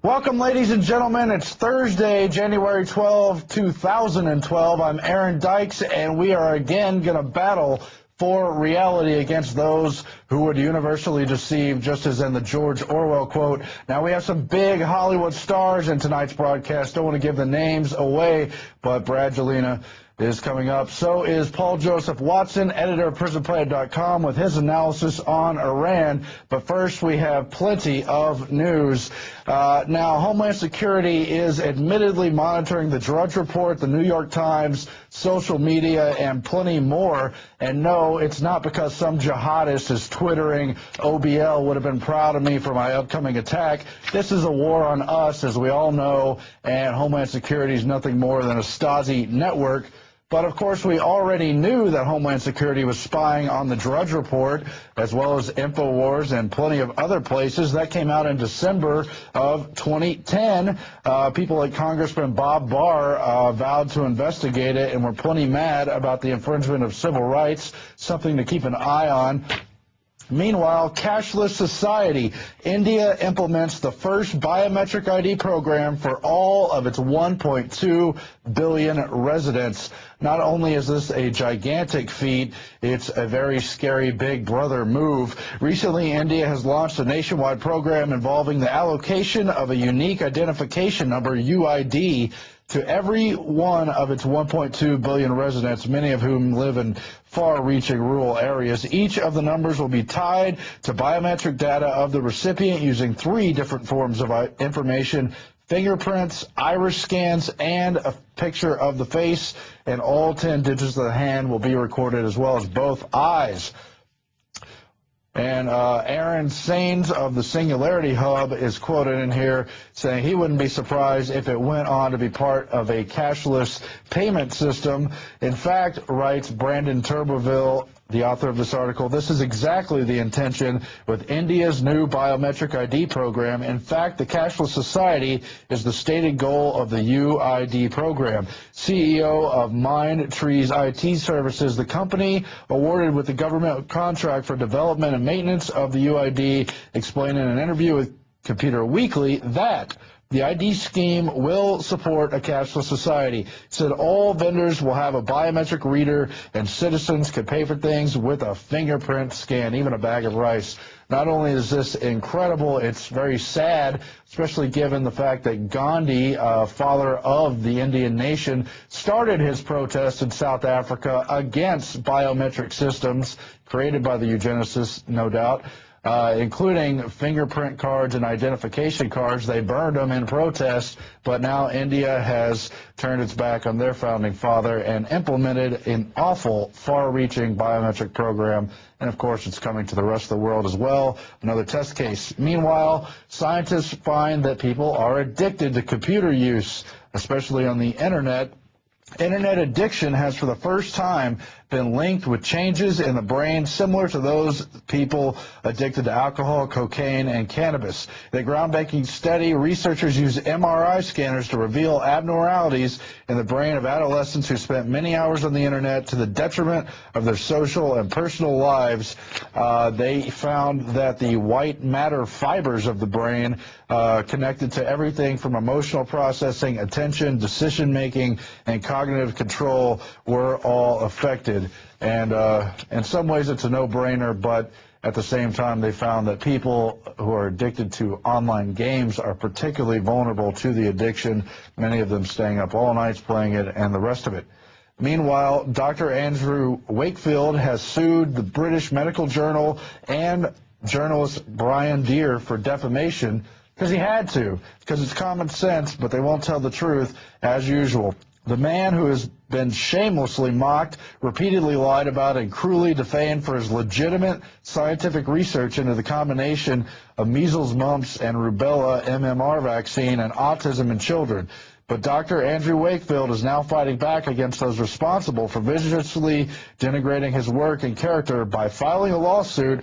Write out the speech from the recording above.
Welcome, ladies and gentlemen. It's Thursday, January 12, 2012. I'm Aaron Dykes, and we are again going to battle for reality against those who would universally deceive, just as in the George Orwell quote. Now, we have some big Hollywood stars in tonight's broadcast. Don't want to give the names away, but Brad Jelena is coming up. So is Paul Joseph Watson, editor of PrisonPlanet.com, with his analysis on Iran. But first, we have plenty of news. Now, Homeland Security is admittedly monitoring the Drudge Report, the New York Times, social media, and plenty more. And no, it's not because some jihadist is twittering, OBL would have been proud of me for my upcoming attack. This is a war on us, as we all know, and Homeland Security is nothing more than a Stasi network. But, of course, we already knew that Homeland Security was spying on the Drudge Report, as well as Infowars and plenty of other places. That came out in December of 2010. People like Congressman Bob Barr vowed to investigate it and were plenty mad about the infringement of civil rights, something to keep an eye on. Meanwhile, cashless society. India implements the first biometric ID program for all of its 1.2 billion residents. Not only is this a gigantic feat, it's a very scary big brother move. Recently, India has launched a nationwide program involving the allocation of a unique identification number, UID, to every one of its 1.2 billion residents, many of whom live in far-reaching rural areas. Each of the numbers will be tied to biometric data of the recipient using 3 different forms of information: fingerprints, iris scans, and a picture of the face. And all 10 digits of the hand will be recorded, as well as both eyes. And Aaron Sains of the Singularity Hub is quoted in here saying he wouldn't be surprised if it went on to be part of a cashless payment system. In fact, writes Brandon Turbeville, the author of this article, this is exactly the intention with India's new biometric ID program. In fact, the cashless society is the stated goal of the UID program. CEO of Mindtree's IT Services, the company awarded with the government contract for development and maintenance of the UID, explained in an interview with Computer Weekly that the ID scheme will support a cashless society. It said all vendors will have a biometric reader and citizens can pay for things with a fingerprint scan, even a bag of rice. Not only is this incredible, it's very sad, especially given the fact that Gandhi, father of the Indian nation, started his protest in South Africa against biometric systems created by the eugenicists, no doubt. Including fingerprint cards and identification cards. They burned them in protest, but now India has turned its back on their founding father and implemented an awful, far-reaching biometric program. And, of course, it's coming to the rest of the world as well. Another test case. Meanwhile, scientists find that people are addicted to computer use, especially on the Internet. Internet addiction has, for the first time, been linked with changes in the brain similar to those people addicted to alcohol, cocaine, and cannabis. In a groundbreaking study, researchers used MRI scanners to reveal abnormalities in the brain of adolescents who spent many hours on the Internet to the detriment of their social and personal lives. They found that the white matter fibers of the brain connected to everything from emotional processing, attention, decision-making, and cognitive control were all affected. And in some ways it's a no-brainer, but at the same time they found that people who are addicted to online games are particularly vulnerable to the addiction, many of them staying up all nights playing it and the rest of it. Meanwhile, Dr. Andrew Wakefield has sued the British Medical Journal and journalist Brian Deere for defamation because he had to, because it's common sense, but they won't tell the truth as usual. The man who has been shamelessly mocked, repeatedly lied about, and cruelly defamed for his legitimate scientific research into the combination of measles, mumps, and rubella MMR vaccine and autism in children. But Dr. Andrew Wakefield is now fighting back against those responsible for viciously denigrating his work and character by filing a lawsuit